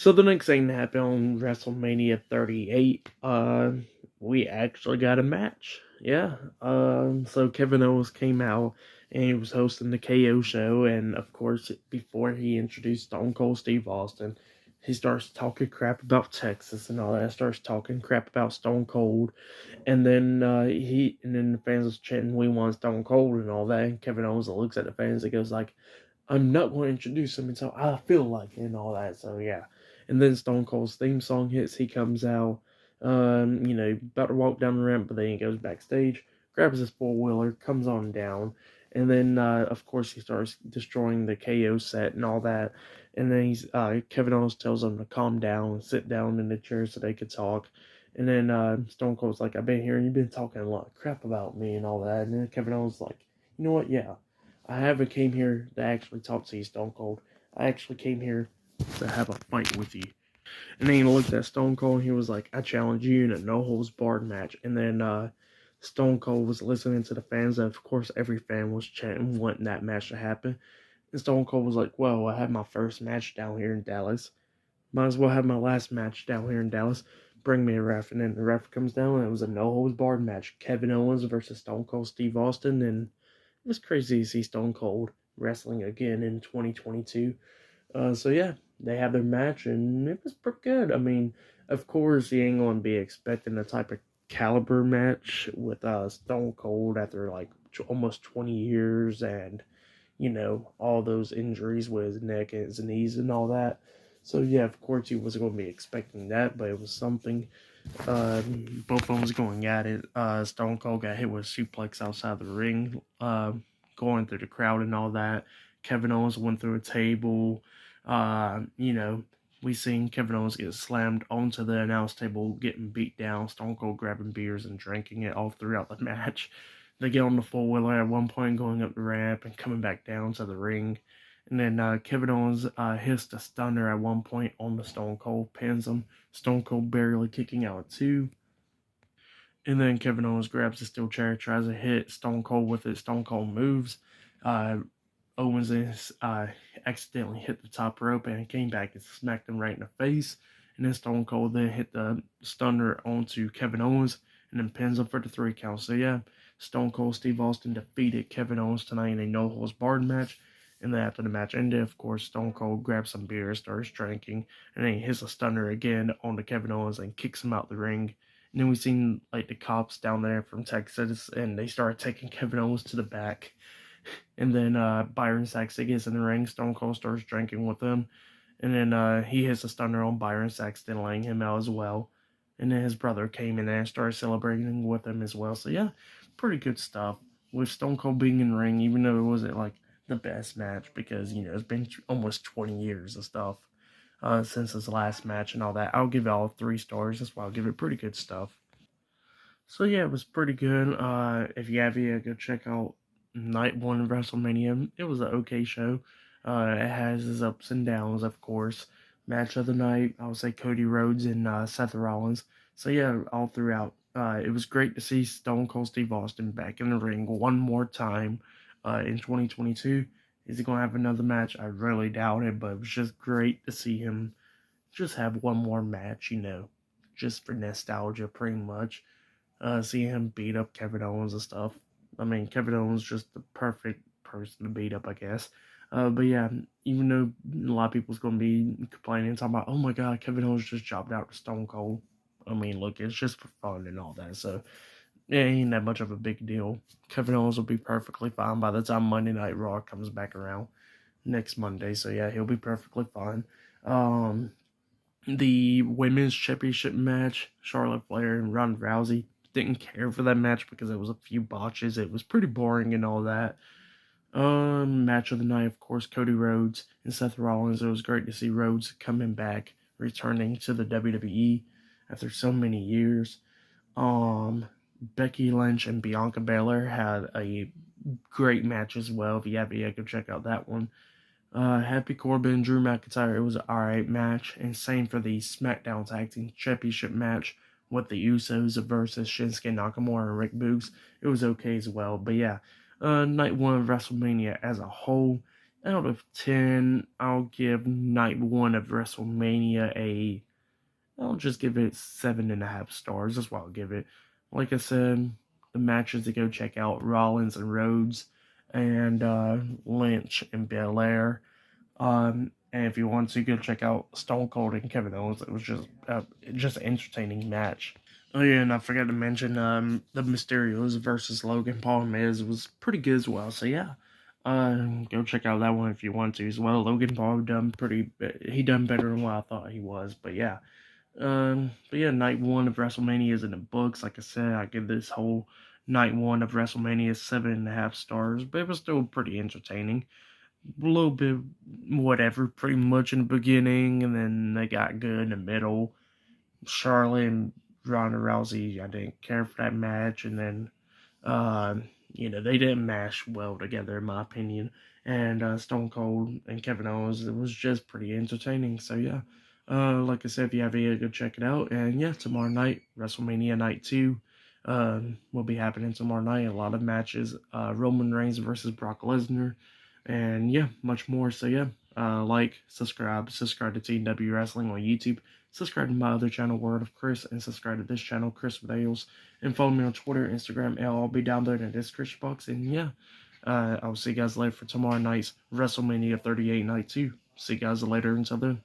So the next thing that happened on WrestleMania 38, we actually got a match. Yeah. So Kevin Owens came out and he was hosting the KO show, and of course, before he introduced Stone Cold Steve Austin, he starts talking crap about Texas and all that. Starts talking crap about Stone Cold, and then the fans was chanting, "We want Stone Cold" and all that. And Kevin Owens looks at the fans and goes like, I'm not going to introduce him until I feel like it and all that. So yeah, and then Stone Cold's theme song hits. He comes out, about to walk down the ramp, but then he goes backstage, grabs his 4-wheeler, comes on down, and then of course he starts destroying the KO set and all that. And then Kevin Owens tells him to calm down and sit down in the chair so they could talk. And then Stone Cold's like, I've been here and you've been talking a lot of crap about me and all that. And then Kevin Owens like, you know what? Yeah, I haven't came here to actually talk to you, Stone Cold. I actually came here to have a fight with you. And then he looked at Stone Cold and he was like, I challenge you in a no holds barred match. And then Stone Cold was listening to the fans. Of course, every fan was chanting, wanting that match to happen. And Stone Cold was like, well, I had my first match down here in Dallas. Might as well have my last match down here in Dallas. Bring me a ref. And then the ref comes down and it was a no holds barred match. Kevin Owens versus Stone Cold Steve Austin. And it was crazy to see Stone Cold wrestling again in 2022. So yeah, they had their match and it was pretty good. I mean, of course, you ain't gonna be expecting the type of caliber match with Stone Cold after like almost 20 years and all those injuries with his neck and his knees and all that. So yeah, of course he wasn't going to be expecting that, but it was something. Both of them was going at it. Stone Cold got hit with a suplex outside the ring, going through the crowd and all that. Kevin Owens went through a table. We seen Kevin Owens get slammed onto the announce table, getting beat down. Stone Cold grabbing beers and drinking it all throughout the match. They get on the 4-wheeler at one point, going up the ramp and coming back down to the ring. And then Kevin Owens hits the stunner at one point on the Stone Cold, pins him. Stone Cold barely kicking out at 2. And then Kevin Owens grabs the steel chair, tries to hit Stone Cold with it. Stone Cold moves. Owens accidentally hit the top rope and came back and smacked him right in the face. And then Stone Cold then hit the stunner onto Kevin Owens and then pins him for the 3 count. So yeah, Stone Cold Steve Austin defeated Kevin Owens tonight in a no holds barred match. And then after the match ended, of course, Stone Cold grabs some beer, starts drinking, and then he hits a stunner again onto Kevin Owens and kicks him out the ring. And then we seen like the cops down there from Texas, and they started taking Kevin Owens to the back. And then Byron Saxton gets in the ring. Stone Cold starts drinking with him, and then he hits a stunner on Byron Saxton, laying him out as well. And then his brother came in there and started celebrating with him as well. So yeah, pretty good stuff with Stone Cold being in the ring, even though it wasn't like the best match because it's been almost 20 years of stuff since his last match and all that. I'll give it all 3 stars. That's why I'll give it pretty good stuff. So yeah, it was pretty good. If you have it, go check out Night 1 of WrestleMania. It was an okay show. It has its ups and downs, of course. Match of the night, I would say Cody Rhodes and Seth Rollins. So yeah, all throughout. It was great to see Stone Cold Steve Austin back in the ring one more time in 2022. Is he going to have another match? I really doubt it, but it was just great to see him just have one more match, just for nostalgia, pretty much. See him beat up Kevin Owens and stuff. I mean, Kevin Owens is just the perfect person to beat up, I guess. But yeah, even though a lot of people's going to be complaining, talking about, oh my god, Kevin Owens just jobbed out to Stone Cold. I mean, look, it's just for fun and all that, so it ain't that much of a big deal. Kevin Owens will be perfectly fine by the time Monday Night Raw comes back around next Monday, so yeah, he'll be perfectly fine. The women's championship match, Charlotte Flair and Ronda Rousey, didn't care for that match because it was a few botches. It was pretty boring and all that. Match of the night, of course, Cody Rhodes and Seth Rollins. It was great to see Rhodes coming back, returning to the WWE after so many years. Becky Lynch and Bianca Belair had a great match as well. If you have it, go check out that one. Happy Corbin and Drew McIntyre, it was an alright match. And same for the SmackDown Tag Team Championship match with the Usos versus Shinsuke Nakamura and Rick Boogs. It was okay as well. But yeah, night 1 of WrestleMania as a whole, Out of 10, I'll give night 1 of WrestleMania I'll just give it 7.5 stars. That's what I'll give it. Like I said, the matches to go check out: Rollins and Rhodes, and Lynch and Belair. And if you want to, go check out Stone Cold and Kevin Owens. It was just an entertaining match. Oh yeah, and I forgot to mention the Mysterios versus Logan Paul and Miz was pretty good as well. So yeah, go check out that one if you want to as well. Logan Paul he done better than what I thought he was. But yeah, night 1 of WrestleMania is in the books. Like I said, I give this whole night 1 of WrestleMania 7.5 stars, but it was still pretty entertaining. A little bit whatever, pretty much in the beginning, and then they got good in the middle. Charlotte and Ronda Rousey, I didn't care for that match, and then uh, they didn't mash well together in my opinion. And Stone Cold and Kevin Owens, it was just pretty entertaining. So yeah, like I said, if you have it, go check it out. And yeah, tomorrow night, WrestleMania Night 2 will be happening tomorrow night. A lot of matches, Roman Reigns versus Brock Lesnar, and yeah, much more. So yeah, subscribe to TW Wrestling on YouTube. Subscribe to my other channel, Word of Chris, and subscribe to this channel, Chris with Ales. And follow me on Twitter, Instagram, it'll all be down there in the description box. And yeah, I'll see you guys later for tomorrow night's WrestleMania 38 Night 2. See you guys later until then.